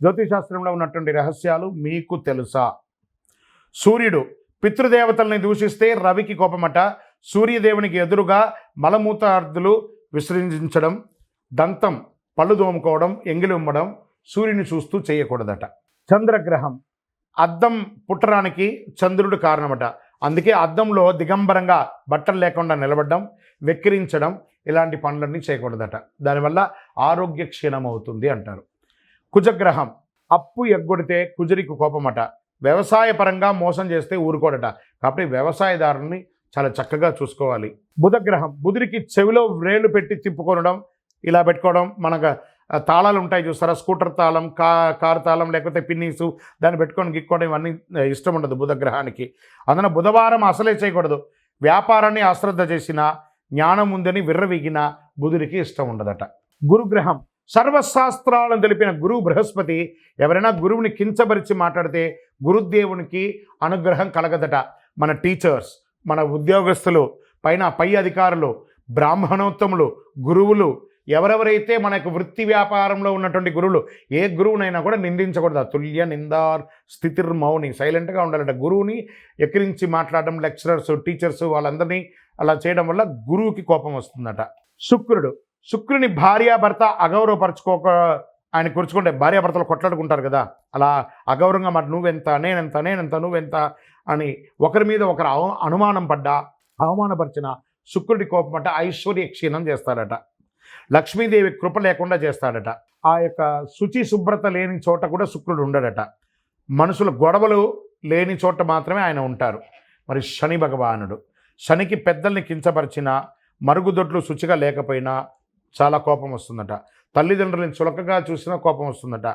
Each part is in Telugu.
జ్యోతిశాస్త్రంలో ఉన్నటువంటి రహస్యాలు మీకు తెలుసా? సూర్యుడు పితృదేవతల్ని దూషిస్తే రవికి కోపమట. సూర్యదేవునికి ఎదురుగా మలమూత్రాదులు విసర్జించడం, దంతం పళ్ళు దోముకోవడం, ఎంగిలి ఉమ్మడం సూర్యుని చూస్తూ చేయకూడదట. చంద్రగ్రహం అద్దం పుట్టడానికి చంద్రుడు కారణమట. అందుకే అద్దంలో దిగంబరంగా బట్టలు లేకుండా నిలబడడం, వెక్కిరించడం ఇలాంటి పనులన్నీ చేయకూడదట. దానివల్ల ఆరోగ్య క్షీణం అవుతుంది అంటారు. కుజగ్రహం అప్పు ఎగ్గొడితే కుజరికి కోపమట. వ్యవసాయ పరంగా మోసం చేస్తే ఊరుకోడట. కాబట్టి వ్యవసాయదారుని చాలా చక్కగా చూసుకోవాలి. బుధగ్రహం బుధుడికి చెవిలో వ్రేలు పెట్టి తిప్పుకొనడం, ఇలా పెట్టుకోవడం, మనకు తాళాలు ఉంటాయి చూస్తారా, స్కూటర్ తాళం, కారు తాళం, లేకపోతే పిన్నీసు, దాన్ని పెట్టుకొని గిక్కోవడం ఇవన్నీ ఇష్టం ఉండదు బుధగ్రహానికి. అందున బుధవారం అసలే చేయకూడదు. వ్యాపారాన్ని అశ్రద్ధ చేసినా, జ్ఞానం ఉందని విర్రవీగిన బుధుడికి ఇష్టం ఉండదట. గురుగ్రహం సర్వశాస్త్రాలను తెలిపిన గురువు బృహస్పతి ఎవరైనా గురువుని కించపరిచి మాట్లాడితే గురుదేవునికి అనుగ్రహం కలగదట. మన టీచర్స్, మన ఉద్యోగస్తులు, పై అధికారులు, బ్రాహ్మణోత్తములు, గురువులు, ఎవరెవరైతే మనకు వృత్తి వ్యాపారంలో ఉన్నటువంటి గురువులు, ఏ గురువునైనా కూడా నిందించకూడదు. తుల్య నిందార్ స్థితిర్మౌని, సైలెంట్గా ఉండాలట. గురువుని ఎక్కిరించి మాట్లాడడం, లెక్చరర్స్, టీచర్స్ వాళ్ళందరినీ అలా చేయడం వల్ల గురువుకి కోపం వస్తుందట. శుక్రుని భార్యాభర్త అగౌరవపరచుకోక ఆయన కూర్చుకుంటే భార్యాభర్తలు కొట్లాడుకుంటారు కదా, అలా అగౌరవంగా మరి నువ్వెంత, నేనెంత, నువ్వెంత అని ఒకరి మీద ఒకరు అనుమానం పడ్డా, అవమానపరిచిన శుక్రుడి కోపం అంటే ఐశ్వర్య క్షీణం చేస్తాడట. లక్ష్మీదేవి కృప లేకుండా చేస్తాడట. ఆ యొక్క శుచి శుభ్రత లేని చోట కూడా శుక్రుడు ఉండడట. మనుషుల గొడవలు లేని చోట మాత్రమే ఆయన ఉంటారు. మరి శని భగవానుడు, శనికి పెద్దల్ని కించపరిచినా, మరుగుదొడ్లు శుచిగా లేకపోయినా చాలా కోపం వస్తుందట. తల్లిదండ్రులను చులకగా చూసినా కోపం వస్తుందట.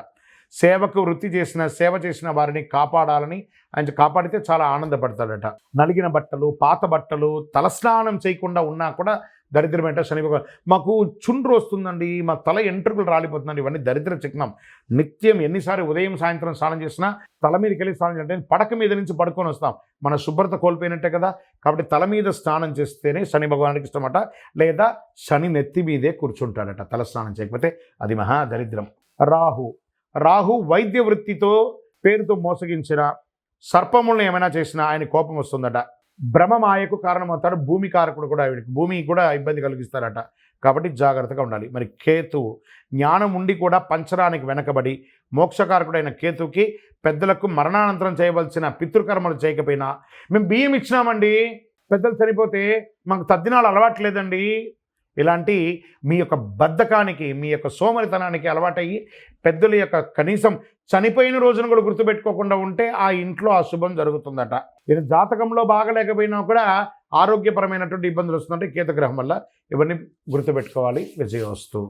సేవకు వృత్తి చేసిన, సేవ చేసిన వారిని కాపాడాలని ఆయన కాపాడితే చాలా ఆనందపడతాడట. నలిగిన బట్టలు, పాత బట్టలు, తలస్నానం చేయకుండా ఉన్నా కూడా దరిద్రమేంట శని భగవాన్. మాకు చుండ్రు వస్తుందండి, మా తల ఎంట్రుకలు రాలిపోతుందండి, ఇవన్నీ దరిద్ర చిహ్నం. నిత్యం ఎన్నిసార్లు ఉదయం సాయంత్రం స్నానం చేసినా తల మీదకి వెళ్ళి స్నానం చేయాలంటే పడక మీద నుంచి పడుకొని వస్తాం, మన శుభ్రత కోల్పోయినట్టే కదా. కాబట్టి తల మీద స్నానం చేస్తేనే శని భగవానికి ఇష్టమట. లేదా శని నెత్తి మీదే కూర్చుంటాడట తల స్నానం చేయకపోతే, అది మహా దరిద్రం. రాహు వైద్య వృత్తితో పేరుతో మోసగించిన, సర్పములను ఏమైనా చేసినా ఆయన కోపం వస్తుందట. భ్రమమాయకు కారణమవుతాడు. భూమి కారకుడు కూడా, భూమి కూడా ఇబ్బంది కలిగిస్తారట. కాబట్టి జాగ్రత్తగా ఉండాలి. మరి కేతువు జ్ఞానం ఉండి కూడా పంచరానికి వెనకబడి, మోక్షకారకుడైన కేతువుకి పెద్దలకు మరణానంతరం చేయవలసిన పితృకర్మలు చేయకపోయినా, మేము బియ్యం ఇచ్చినామండి, పెద్దలు చనిపోతే మాకు తద్దినాలు అలవాట్లేదండి, ఇలాంటి మీ యొక్క బద్ధకానికి, మీ యొక్క సోమరితనానికి అలవాటయ్యి పెద్దల యొక్క కనీసం చనిపోయిన రోజున కూడా గుర్తుపెట్టుకోకుండా ఉంటే ఆ ఇంట్లో అశుభం జరుగుతుందట. ఇది జాతకంలో బాగలేకపోయినా కూడా ఆరోగ్యపరమైనటువంటి ఇబ్బందులు వస్తుందంటే కేతుగ్రహం వల్ల. ఇవన్నీ గుర్తుపెట్టుకోవాలి. విజయోస్తు.